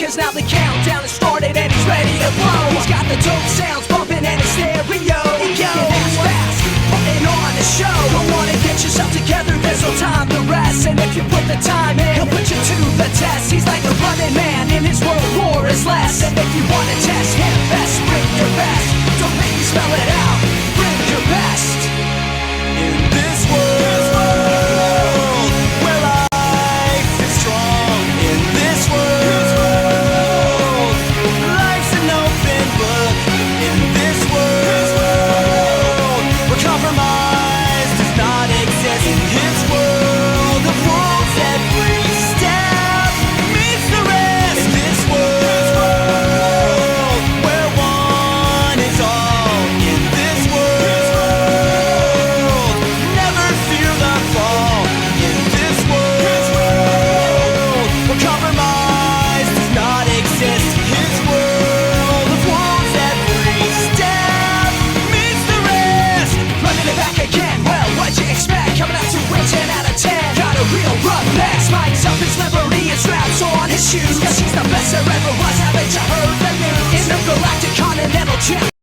cause now the countdown has started and he's ready to blow. He's got the dope sounds bumping and his stereo kicking ass fast, putting on a show. Don't wanna get yourself together, there's no time to rest. And if you put the time in, he'll put you to the test. He's like a running man in his world, war is less. And if you wanna test him, best bring your best. Don't make me spell it out, bring your best. In this world where life is strong, in this world life's an open book. In this world where compromise does not exist. In his world of rules, every step meets the rest. In this world where one is all. In this world never fear the fall. In this world where compromise does not exist. His world of wolves, every step meets the rest. Running it back again, well, what'd you expect? Coming out to win 10 out of 10. Got a real rough neck, spikes up his liberty and straps on his shoes. Cause he's the best there ever was, haven't you heard the news? Intergalactic continental champ.